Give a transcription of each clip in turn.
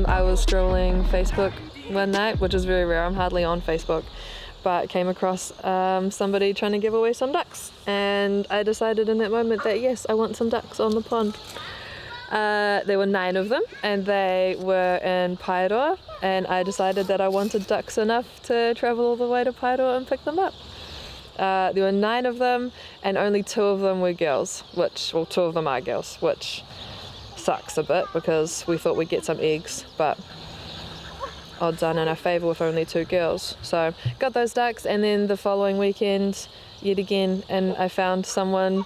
I was strolling Facebook one night, which is very rare. I'm hardly on Facebook, but came across somebody trying to give away some ducks, and I decided in that moment that yes, I want some ducks on the pond. There were 9 of them, and they were in Paeroa, and I decided that I wanted ducks enough to travel all the way to Paeroa and pick them up. There were 9 of them, and only 2 of them were girls, 2 of them are girls, which sucks a bit because we thought we'd get some eggs, but odds aren't in our favour with only 2 girls. So got those ducks, and then the following weekend yet again, and I found someone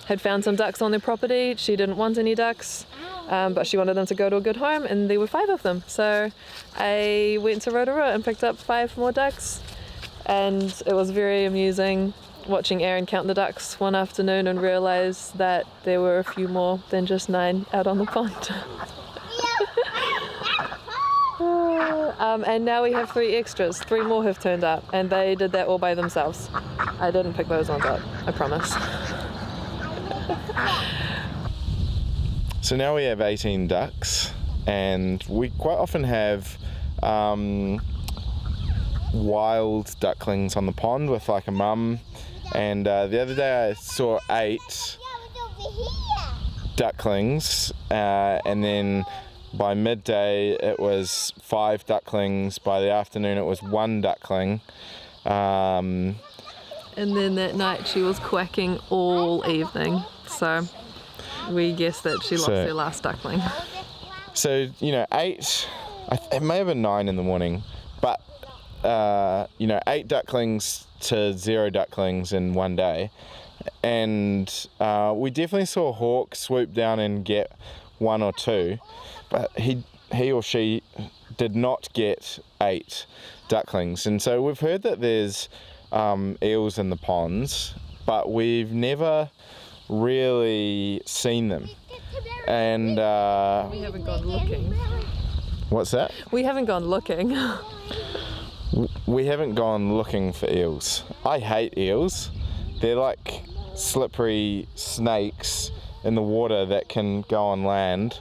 had found some ducks on their property. She didn't want any ducks, but she wanted them to go to a good home, and there were 5 of them. So I went to Rotorua and picked up 5 more ducks, and it was very amusing watching Aaron count the ducks one afternoon and realise that there were a few more than just 9 out on the pond. And now we have 3 extras. 3 more have turned up, and they did that all by themselves. I didn't pick those ones up, I promise. So now we have 18 ducks, and we quite often have wild ducklings on the pond with like a mum. And the other day I saw 8 ducklings, and then by midday it was 5 ducklings. By the afternoon it was 1 duckling. And then that night she was quacking all evening, so we guessed that she lost her last duckling. So, 8, it may have been 9 in the morning, but 8 ducklings to 0 ducklings in one day. And we definitely saw a hawk swoop down and get 1 or 2, but he or she did not get 8 ducklings. And so we've heard that there's eels in the ponds, but we've never really seen them. And we haven't gone looking. What's that? We haven't gone looking. We haven't gone looking for eels. I hate eels. They're like slippery snakes in the water that can go on land.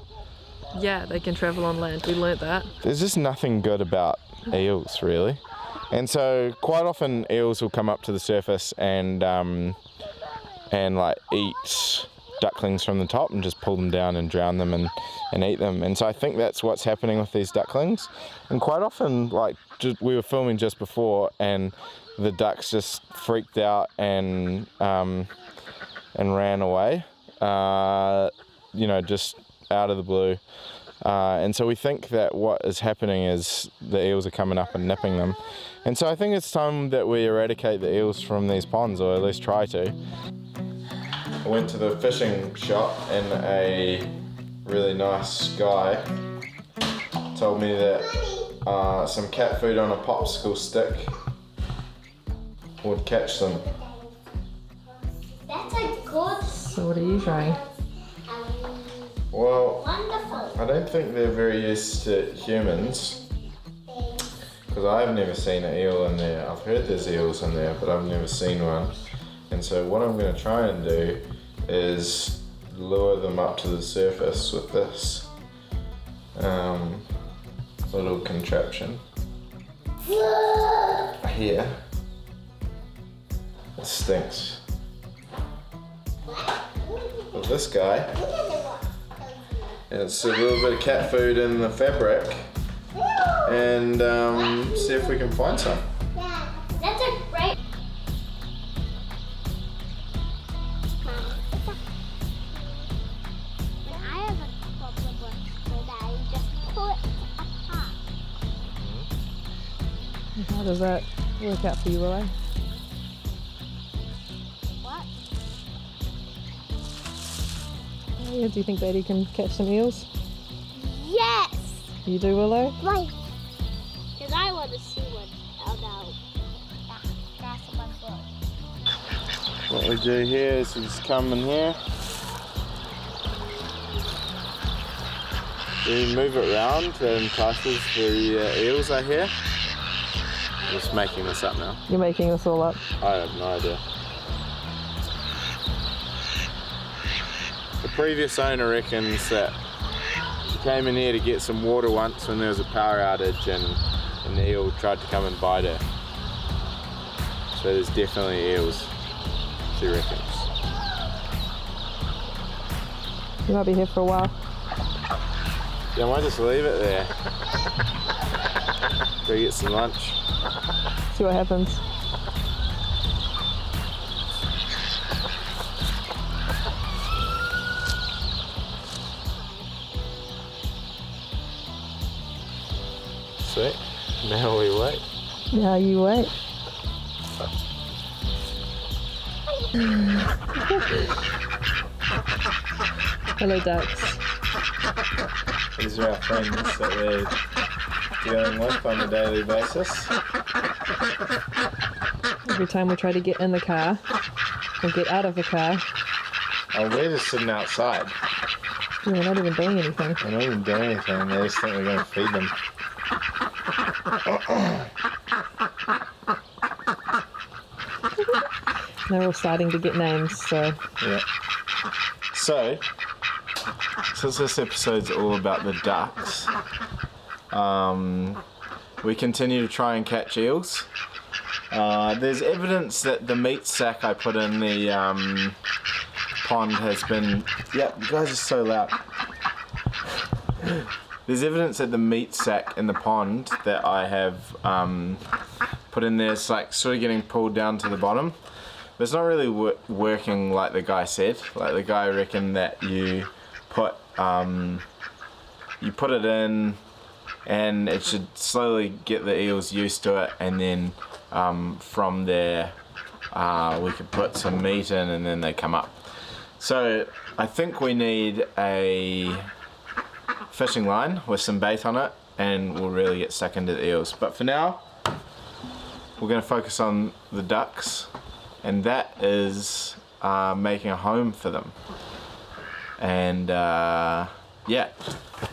Yeah, they can travel on land. We learnt that. There's just nothing good about eels, really. And so quite often eels will come up to the surface and like eat ducklings from the top and just pull them down and drown them and eat them. And so I think that's what's happening with these ducklings. And quite often, we were filming just before, and the ducks just freaked out and ran away, just out of the blue. And so we think that what is happening is the eels are coming up and nipping them. And so I think it's time that we eradicate the eels from these ponds, or at least try to. I went to the fishing shop, and a really nice guy told me that some cat food on a popsicle stick would catch them. That's a good. So what are you trying? Well, Wonderful. I don't think they're very used to humans, because I've never seen an eel in there. I've heard there's eels in there, but I've never seen one. And so what I'm going to try and do is lure them up to the surface with this little contraption here. It stinks. With this guy, it's a little bit of cat food in the fabric, and see if we can find some. Yeah, that's a great. When I have a problem with food, I just pull it apart. How does that work out for you, Willow? What? Yeah, do you think Daddy can catch some eels? Yes. You do, Willow? Right. Because I want to see one. Oh no. That's my foot. What we do here is we just come in here. We move it around to entice the eels, I hear. I'm just making this up now. You're making this all up. I have no idea. The previous owner reckons that she came in here to get some water once when there was a power outage and an eel tried to come and bite her. So there's definitely eels, she reckons. You might be here for a while. Yeah, I might just leave it there. Go get some lunch. See what happens. Sweet. Now we wait. Now you wait. Hello, ducks. These are our friends that we're dealing with on a daily basis. Every time we try to get in the car or get out of the car, Oh, we're just sitting outside. we're not even doing anything. We're not even doing anything. They just think we're going to feed them. They're all starting to get names, so Yeah. So, since this episode's all about the ducks, we continue to try and catch eels. There's evidence that the meat sack I put in the pond has been... Yep, you guys are so loud. There's evidence that the meat sack in the pond that I have put in there is like sort of getting pulled down to the bottom. But it's not really working like the guy said. Like the guy reckoned that you put it in and it should slowly get the eels used to it, and then from there we could put some meat in and then they come up. So I think we need a fishing line with some bait on it and we'll really get stuck into the eels. But for now, we're going to focus on the ducks, and that is making a home for them. And yeah,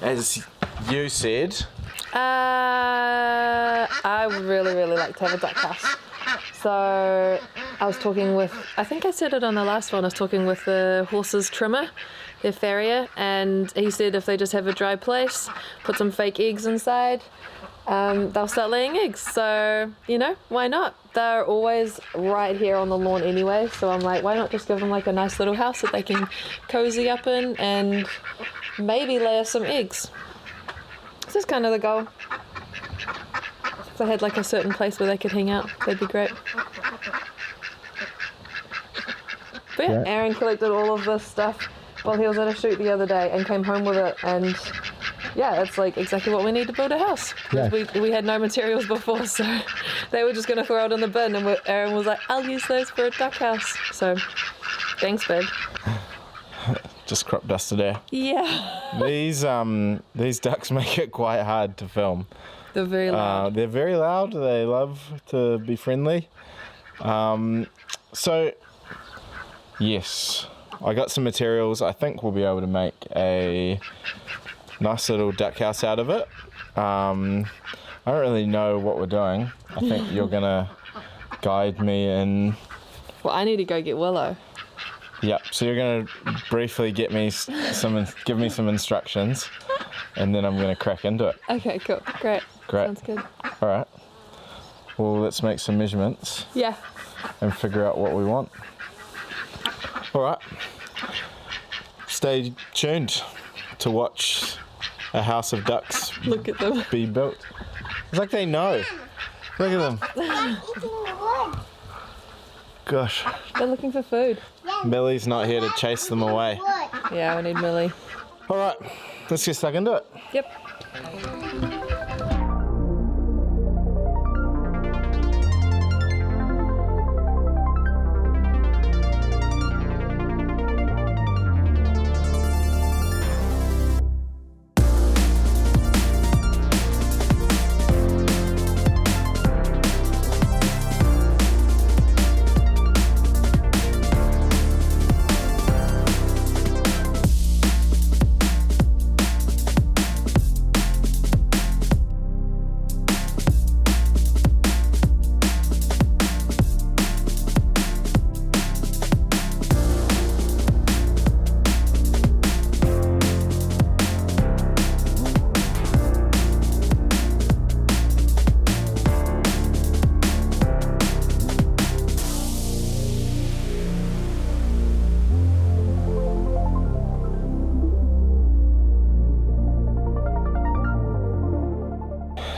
as you said, I would really like to have a duck house. So I was talking with, I think I said it on the last one, I was talking with the horses trimmer, their farrier, and he said if they just have a dry place, put some fake eggs inside, they'll start laying eggs. So, you know, why not? They're always right here on the lawn anyway, so I'm like, why not just give them like a nice little house that they can cozy up in and maybe lay us some eggs. This is kind of the goal. If they had like a certain place where they could hang out, that'd be great. But yeah, Aaron collected all of this stuff while he was at a shoot the other day and came home with it, and yeah, it's like exactly what we need to build a house. Yeah. We had no materials before, so they were just going to throw it in the bin, and Aaron was like, I'll use those for a duck house. So thanks, babe. just crop dusted air. Yeah. These ducks make it quite hard to film. They're very loud. They're very loud. They love to be friendly. So yes, I got some materials. I think we'll be able to make a nice little duck house out of it. I don't really know what we're doing. I think you're gonna guide me in. Well, I need to go get Willow. Yep. So you're gonna briefly give me some instructions, and then I'm gonna crack into it. Okay, cool. Great. Great. Sounds good. All right. Well, let's make some measurements Yeah. and figure out what we want. All right. Stay tuned to watch a house of ducks Look at them. be built. It's like they know. Look at them. Gosh. They're looking for food. Millie's not here to chase them away. Yeah, we need Millie. All right. Let's get stuck into it. Yep.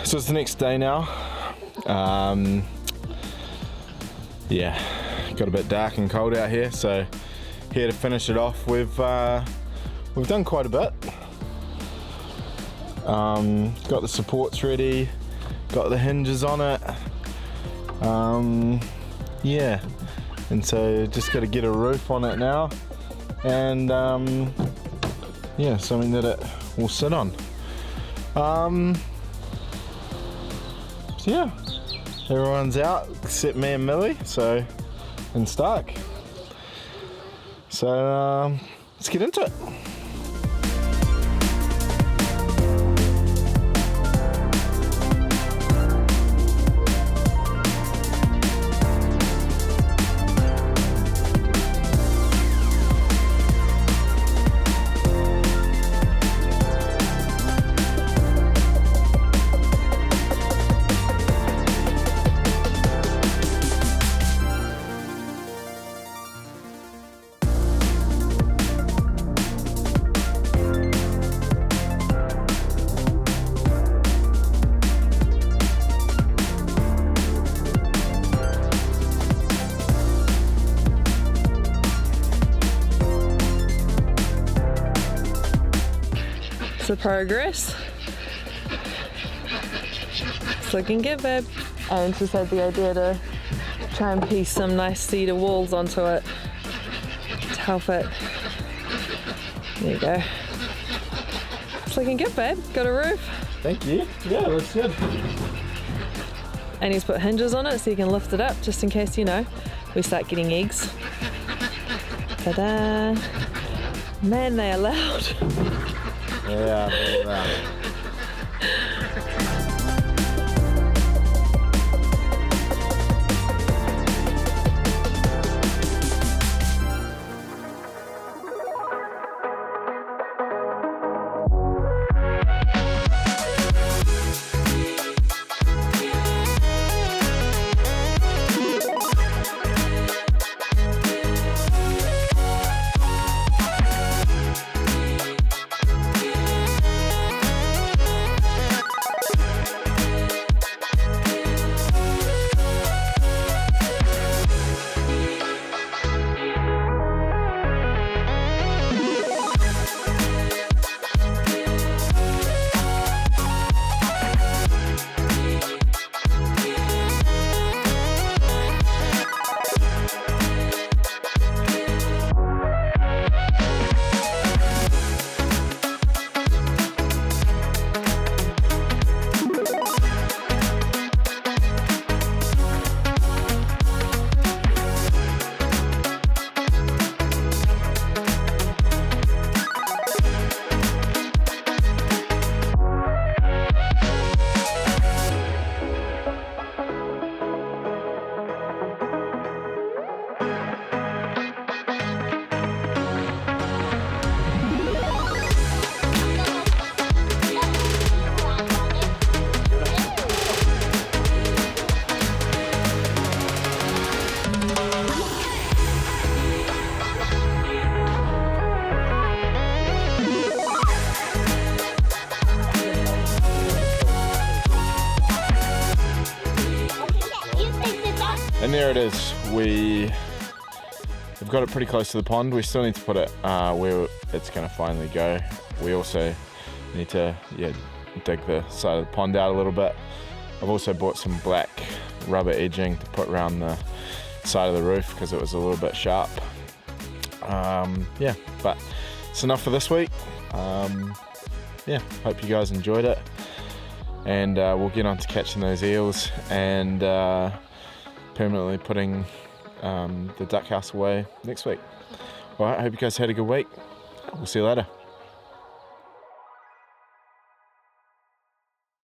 So it's the next day now. Yeah, got a bit dark and cold out here, so here to finish it off. We've done quite a bit. Got the supports ready, got the hinges on it. Yeah, and so just got to get a roof on it now, and yeah, something that it will sit on. So yeah, everyone's out except me and Millie, so and Stark. So let's get into it. So progress. It's looking good, babe. I just had the idea to try and piece some nice cedar walls onto it to help it. There you go. It's looking good, babe. Got a roof. Thank you. Yeah, looks good. And he's put hinges on it so you can lift it up just in case, you know, we start getting eggs. Ta-da! Man, they are loud. Yeah, very loud. And there it is. We've got it pretty close to the pond. We still need to put it where it's going to finally go. We also need to dig the side of the pond out a little bit. I've also bought some black rubber edging to put around the side of the roof because it was a little bit sharp. Yeah, but it's enough for this week. Yeah, hope you guys enjoyed it, and we'll get on to catching those eels and permanently putting the duck house away next week. Alright, hope you guys had a good week. We'll see you later.